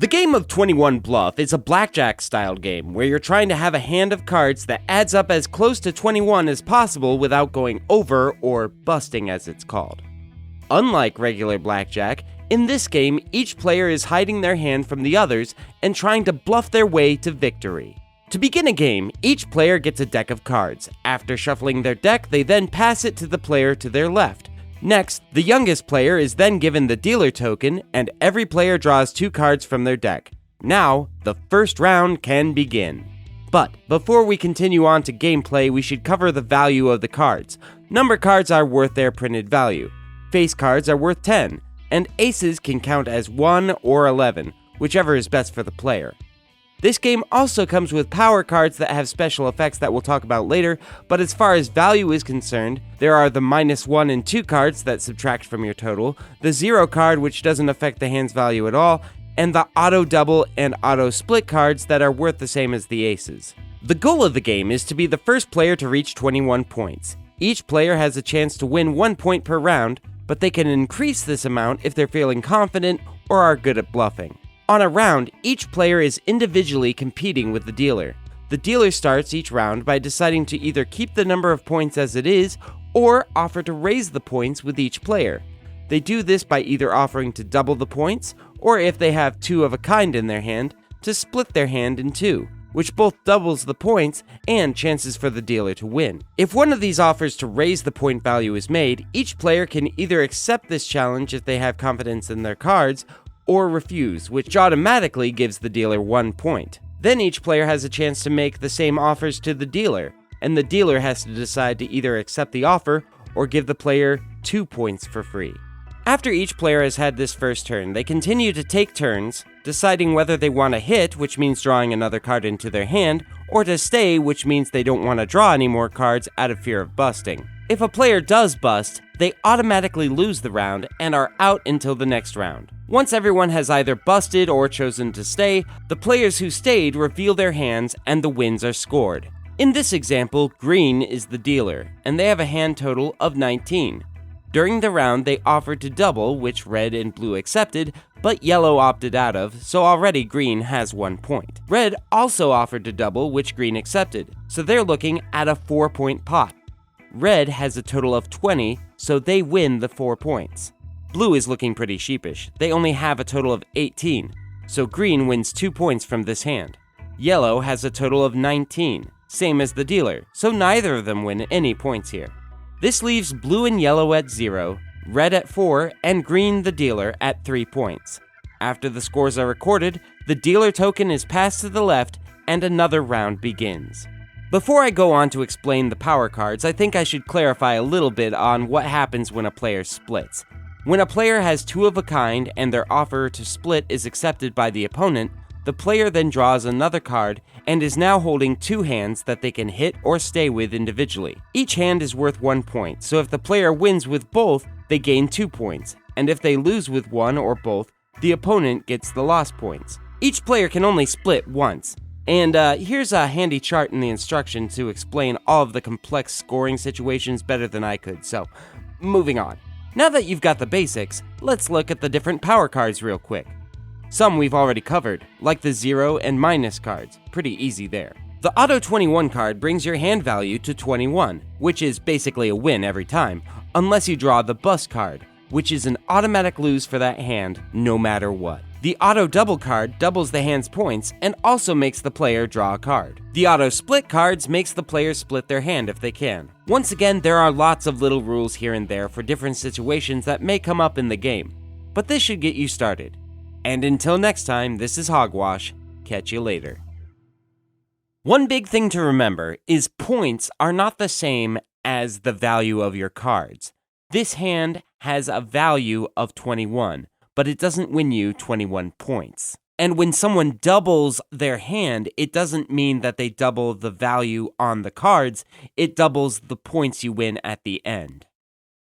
The game of 21 Bluff is a blackjack-style game where you're trying to have a hand of cards that adds up as close to 21 as possible without going over, or busting as it's called. Unlike regular blackjack, in this game, each player is hiding their hand from the others and trying to bluff their way to victory. To begin a game, each player gets a deck of cards. After shuffling their deck, they then pass it to the player to their left. Next, the youngest player is then given the dealer token, and every player draws 2 cards from their deck. Now, the first round can begin. But before we continue on to gameplay, we should cover the value of the cards. Number cards are worth their printed value. Face cards are worth 10, and aces can count as 1 or 11, whichever is best for the player. This game also comes with power cards that have special effects that we'll talk about later, but as far as value is concerned, there are the -1 and 2 cards that subtract from your total, the 0 card which doesn't affect the hand's value at all, and the auto double and auto split cards that are worth the same as the aces. The goal of the game is to be the first player to reach 21 points. Each player has a chance to win 1 point per round, but they can increase this amount if they're feeling confident or are good at bluffing. On a round, each player is individually competing with the dealer. The dealer starts each round by deciding to either keep the number of points as it is, or offer to raise the points with each player. They do this by either offering to double the points, or if they have 2 of a kind in their hand, to split their hand in 2, which both doubles the points and chances for the dealer to win. If one of these offers to raise the point value is made, each player can either accept this challenge if they have confidence in their cards, or refuse, which automatically gives the dealer 1 point. Then each player has a chance to make the same offers to the dealer, and the dealer has to decide to either accept the offer or give the player 2 points for free. After each player has had this first turn, they continue to take turns, deciding whether they want to hit, which means drawing another card into their hand, or to stay, which means they don't want to draw any more cards out of fear of busting. If a player does bust, they automatically lose the round and are out until the next round. Once everyone has either busted or chosen to stay, the players who stayed reveal their hands and the wins are scored. In this example, green is the dealer, and they have a hand total of 19. During the round, they offered to double, which red and blue accepted, but yellow opted out of, so already green has 1 point. Red also offered to double, which green accepted, so they're looking at a 4-point pot. Red has a total of 20, so they win the 4 points. Blue is looking pretty sheepish. They only have a total of 18, so green wins 2 points from this hand. Yellow has a total of 19, same as the dealer, so neither of them win any points here. This leaves blue and yellow at 0, red at 4, and green, the dealer, at 3 points. After the scores are recorded, the dealer token is passed to the left, and another round begins. Before I go on to explain the power cards, I think I should clarify a little bit on what happens when a player splits. When a player has 2 of a kind and their offer to split is accepted by the opponent, the player then draws another card and is now holding 2 hands that they can hit or stay with individually. Each hand is worth 1 point, so if the player wins with both, they gain 2 points, and if they lose with one or both, the opponent gets the lost points. Each player can only split once. And here's a handy chart in the instruction to explain all of the complex scoring situations better than I could, so moving on. Now that you've got the basics, let's look at the different power cards real quick. Some we've already covered, like the 0 and minus cards, pretty easy there. The Auto 21 card brings your hand value to 21, which is basically a win every time, unless you draw the bust card, which is an automatic lose for that hand no matter what. The auto double card doubles the hand's points and also makes the player draw a card. The auto split cards makes the player split their hand if they can. Once again, there are lots of little rules here and there for different situations that may come up in the game, but this should get you started. And until next time, this is Hogwash. Catch you later. One big thing to remember is points are not the same as the value of your cards. This hand has a value of 21. But it doesn't win you 21 points. And when someone doubles their hand, it doesn't mean that they double the value on the cards, it doubles the points you win at the end.